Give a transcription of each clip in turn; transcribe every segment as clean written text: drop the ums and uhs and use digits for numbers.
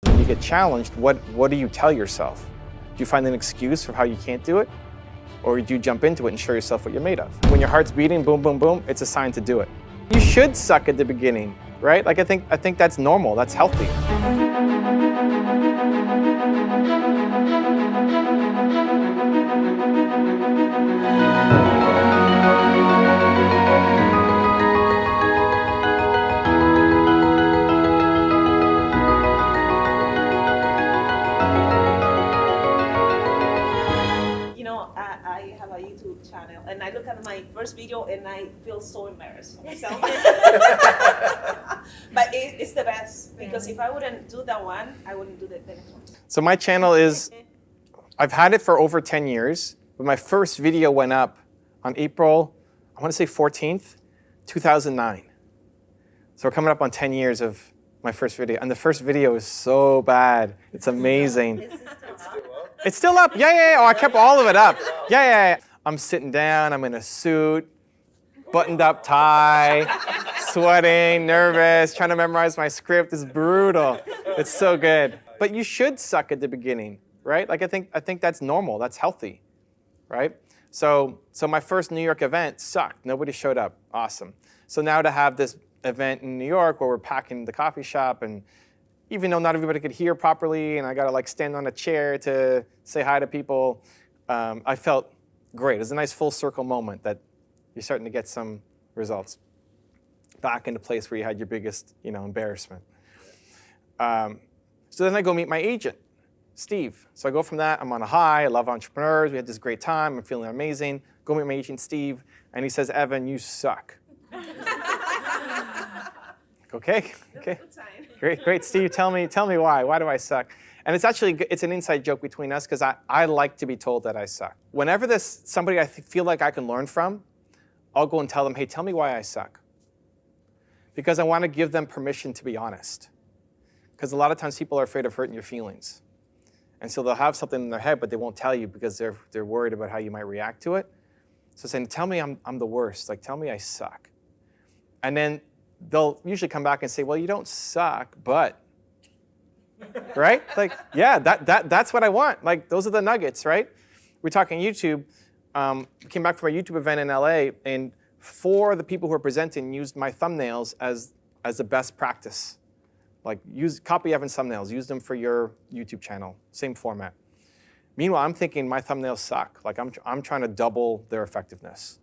When you get challenged, what do you tell yourself? Do you find an excuse for how you can't do it? Or do you jump into it and show yourself what you're made of? When your heart's beating, boom, boom, boom, it's a sign to do it. You should suck at the beginning, right? Like I think that's normal, that's healthy. I have a YouTube channel, and I look at my first video and I feel so embarrassed of myself. But it's the best, because if I wouldn't do that one, I wouldn't do the next one. So my channel is, I've had it for over 10 years, but my first video went up on April, I want to say 14th, 2009. So we're coming up on 10 years of my first video, and the first video is so bad. It's amazing. Is it still up? It's still up. Yeah. Oh, I kept all of it up. Yeah. I'm sitting down. I'm in a suit, buttoned up tie, sweating, nervous, trying to memorize my script. It's brutal. It's so good. But you should suck at the beginning, right? Like I think that's normal. That's healthy, right? So my first New York event sucked. Nobody showed up. Awesome. So now to have this event in New York where we're packing the coffee shop, and even though not everybody could hear properly, and I got to like stand on a chair to say hi to people, I felt great. It was a nice full circle moment that you're starting to get some results back in the place where you had your biggest, embarrassment. So then I go meet my agent, Steve. So I go from that, I'm on a high, I love entrepreneurs, we had this great time, I'm feeling amazing. Go meet my agent, Steve, and he says, Evan, you suck. Okay. Great, Steve, tell me why. Why do I suck? And it's an inside joke between us, because I like to be told that I suck. Whenever there's somebody I feel like I can learn from, I'll go and tell them, hey, tell me why I suck. Because I want to give them permission to be honest. Because a lot of times people are afraid of hurting your feelings. And so they'll have something in their head, but they won't tell you because they're worried about how you might react to it. So saying, tell me I'm the worst. Like, tell me I suck. And then they'll usually come back and say, well, you don't suck, but, right? Like, yeah, that's what I want. Like, those are the nuggets, right? We're talking YouTube. Came back from a YouTube event in LA, and 4 of the people who were presenting used my thumbnails as the best practice. Like, copy Evan's thumbnails, use them for your YouTube channel, same format. Meanwhile, I'm thinking my thumbnails suck. Like, I'm trying to double their effectiveness.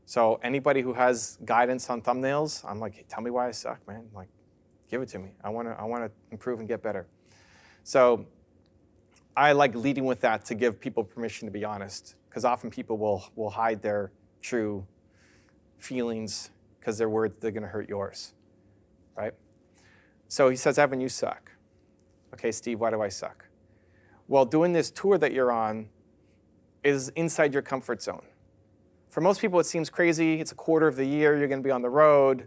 So anybody who has guidance on thumbnails, I'm like, hey, tell me why I suck, man. Like, give it to me. I want to improve and get better. So I like leading with that to give people permission to be honest, because often people will hide their true feelings because they're worried they're going to hurt yours, right? So he says, Evan, you suck. Okay, Steve, why do I suck? Well, doing this tour that you're on is inside your comfort zone. For most people, it seems crazy. It's a quarter of the year you're going to be on the road.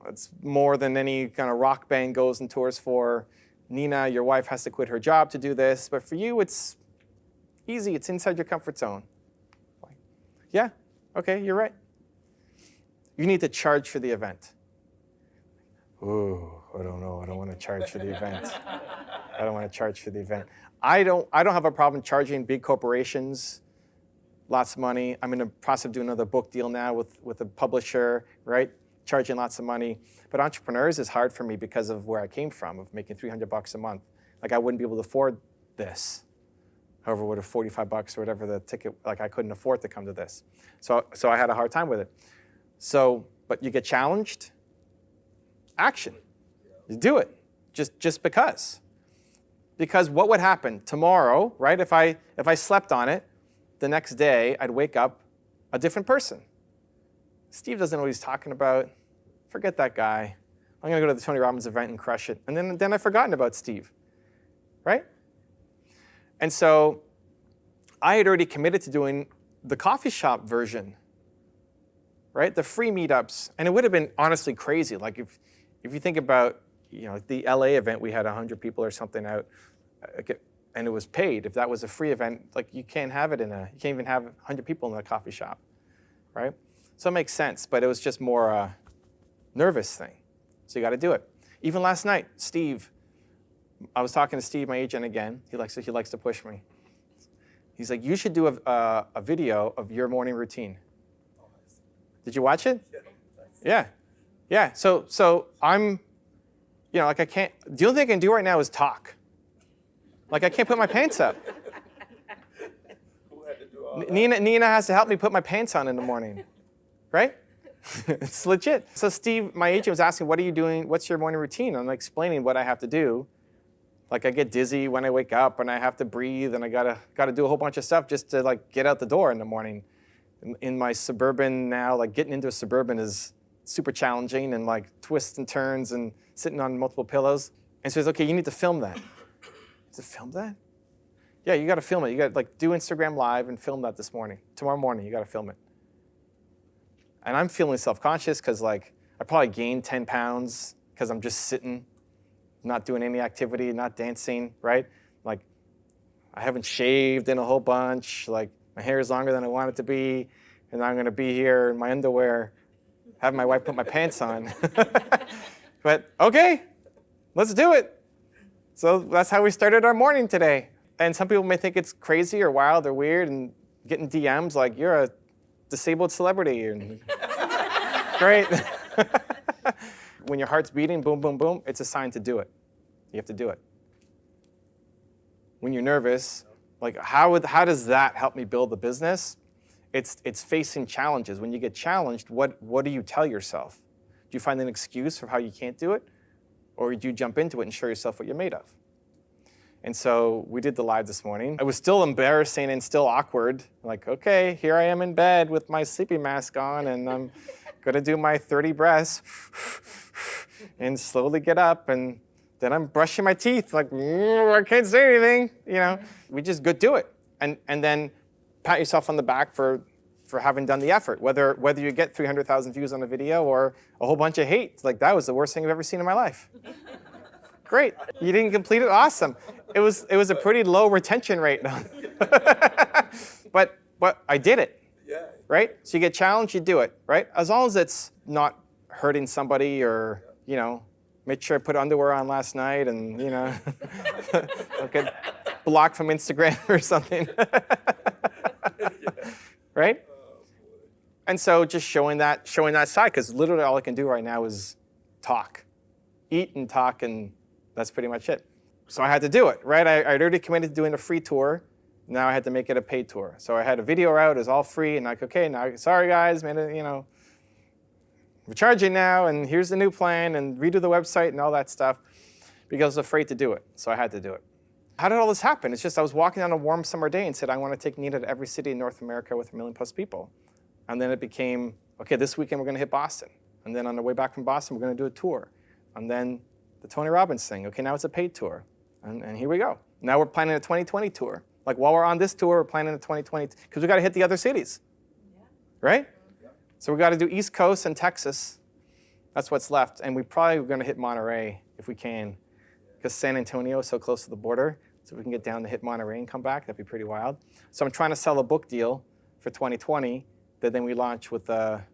It's more than any kind of rock band goes and tours for. Nina, your wife, has to quit her job to do this. But for you, it's easy. It's inside your comfort zone. Yeah, okay, you're right. You need to charge for the event. Ooh, I don't know. I don't want to charge for the event. I don't want to charge for the event. I don't have a problem charging big corporations lots of money. I'm in the process of doing another book deal now with a publisher, right? Charging lots of money. But entrepreneurs is hard for me because of where I came from, of making $300 a month. Like, I wouldn't be able to afford this. However, would have $45 or whatever the ticket, like I couldn't afford to come to this. So I had a hard time with it. But you get challenged, action. You do it, just because. Because what would happen tomorrow, right? If I slept on it, the next day, I'd wake up a different person. Steve doesn't know what he's talking about. Forget that guy. I'm going to go to the Tony Robbins event and crush it. And then I've forgotten about Steve, right? And so I had already committed to doing the coffee shop version, right? The free meetups. And it would have been honestly crazy. Like if you think about, the LA event, we had 100 people or something out. And it was paid. If that was a free event, like you can't even have 100 people in a coffee shop, right? So it makes sense, but it was just more a nervous thing. So you got to do it. Even last night, Steve I was talking to Steve, my agent, again. He likes to push me. He's like, you should do a video of your morning routine. Did you watch it? Yeah. So I'm, like I can't. The only thing I can do right now is talk. Like I can't put my pants up. Nina has to help me put my pants on in the morning, right? It's legit. So Steve, my agent, was asking, what are you doing? What's your morning routine? I'm explaining what I have to do. Like I get dizzy when I wake up, and I have to breathe, and I gotta do a whole bunch of stuff just to like get out the door in the morning. In my Suburban now, like getting into a Suburban is super challenging, and like twists and turns and sitting on multiple pillows. And so he's okay, you need to film that. To film that? Yeah, you got to film it. You got to like do Instagram Live and film that this morning. Tomorrow morning, you got to film it. And I'm feeling self-conscious because like I probably gained 10 pounds because I'm just sitting, not doing any activity, not dancing, right? Like I haven't shaved in a whole bunch. Like my hair is longer than I want it to be, and I'm going to be here in my underwear, having my wife put my pants on. But okay, let's do it. So that's how we started our morning today. And some people may think it's crazy or wild or weird, and getting DMs like, you're a disabled celebrity. And great. When your heart's beating, boom, boom, boom, it's a sign to do it. You have to do it. When you're nervous, like how does that help me build the business? It's facing challenges. When you get challenged, what do you tell yourself? Do you find an excuse for how you can't do it? Or do you jump into it and show yourself what you're made of? And so we did the live this morning. It was still embarrassing and still awkward. Like, okay, here I am in bed with my sleeping mask on, and I'm going to do my 30 breaths and slowly get up. And then I'm brushing my teeth like, I can't say anything. We just go do it. And then pat yourself on the back for having done the effort, whether you get 300,000 views on a video or a whole bunch of hate. Like, that was the worst thing I've ever seen in my life. Great. You didn't complete it? Awesome. It was a pretty low retention rate. But I did it. Yeah. Right? So you get challenged, you do it, right? As long as it's not hurting somebody or, make sure I put underwear on last night and, don't get blocked from Instagram or something. Right? And so just showing that side, because literally all I can do right now is talk. Eat and talk, and that's pretty much it. So I had to do it, right? I'd already committed to doing a free tour. Now I had to make it a paid tour. So I had a video out, it was all free, and like, okay, now, sorry guys, we're charging now, and here's the new plan, and redo the website and all that stuff, because I was afraid to do it. So I had to do it. How did all this happen? It's just I was walking on a warm summer day and said, I want to take Nina to every city in North America with 1 million+ people. And then it became, okay, this weekend we're going to hit Boston. And then on the way back from Boston, we're going to do a tour. And then the Tony Robbins thing. Okay, now it's a paid tour. And here we go. Now we're planning a 2020 tour. Like while we're on this tour, we're planning a 2020, because we got to hit the other cities. Yeah. Right? Yeah. So we got to do East Coast and Texas. That's what's left. And we probably are going to hit Monterey if we can, because San Antonio is so close to the border. So if we can get down to hit Monterey and come back, that'd be pretty wild. So I'm trying to sell a book deal for 2020 that then we launch with a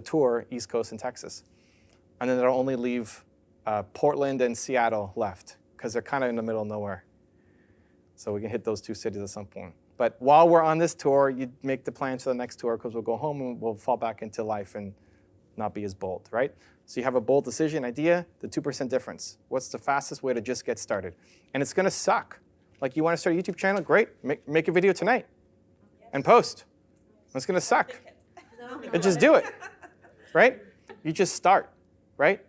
tour, East Coast and Texas. And then it'll only leave Portland and Seattle left, because they're kind of in the middle of nowhere. So we can hit those two cities at some point. But while we're on this tour, you make the plans for the next tour, because we'll go home and we'll fall back into life and not be as bold, right? So you have a bold decision, idea, the 2% difference. What's the fastest way to just get started? And it's going to suck. Like, you want to start a YouTube channel? Great. Make a video tonight and post. It's going to suck. And just do it, right? You just start, right?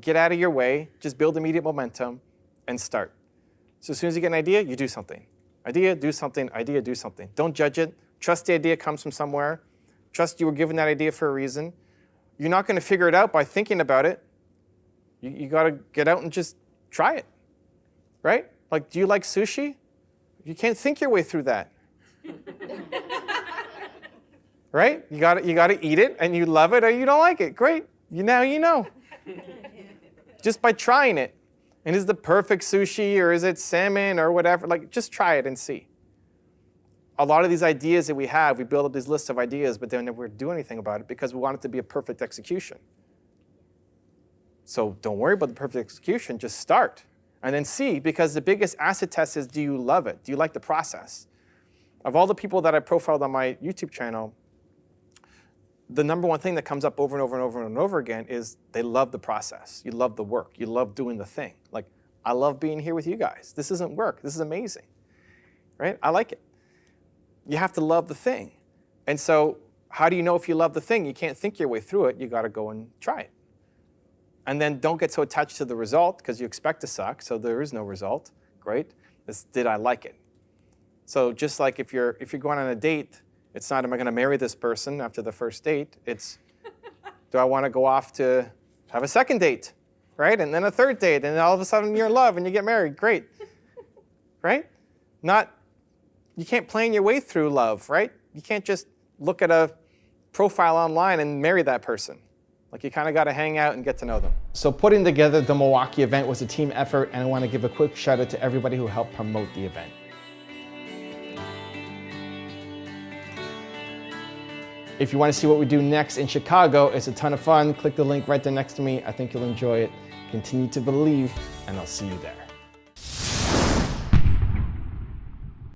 Get out of your way. Just build immediate momentum and start. So as soon as you get an idea, you do something. Idea, do something. Idea, do something. Don't judge it. Trust the idea comes from somewhere. Trust you were given that idea for a reason. You're not going to figure it out by thinking about it. You got to get out and just try it, right? Like, do you like sushi? You can't think your way through that. Right? You got to eat it, and you love it or you don't like it. Great. Now you know. Just by trying it. And is it the perfect sushi, or is it salmon or whatever? Like, just try it and see. A lot of these ideas that we have, we build up these lists of ideas, but then never do anything about it because we want it to be a perfect execution. So don't worry about the perfect execution, just start. And then C, because the biggest acid test is, do you love it? Do you like the process? Of all the people that I profiled on my YouTube channel, the number one thing that comes up over and over and over and over again is they love the process. You love the work. You love doing the thing. Like, I love being here with you guys. This isn't work. This is amazing, right? I like it. You have to love the thing. And so how do you know if you love the thing? You can't think your way through it. You got to go and try it. And then don't get so attached to the result because you expect to suck, so there is no result. Great. Did I like it? So just like if you're going on a date, it's not, am I going to marry this person after the first date? It's, do I want to go off to have a second date, right? And then a third date, and then all of a sudden you're in love and you get married. Great, right? You can't plan your way through love, right? You can't just look at a profile online and marry that person. Like, you kind of got to hang out and get to know them. So putting together the Milwaukee event was a team effort, and I want to give a quick shout out to everybody who helped promote the event. If you want to see what we do next in Chicago, it's a ton of fun. Click the link right there next to me. I think you'll enjoy it. Continue to believe, and I'll see you there.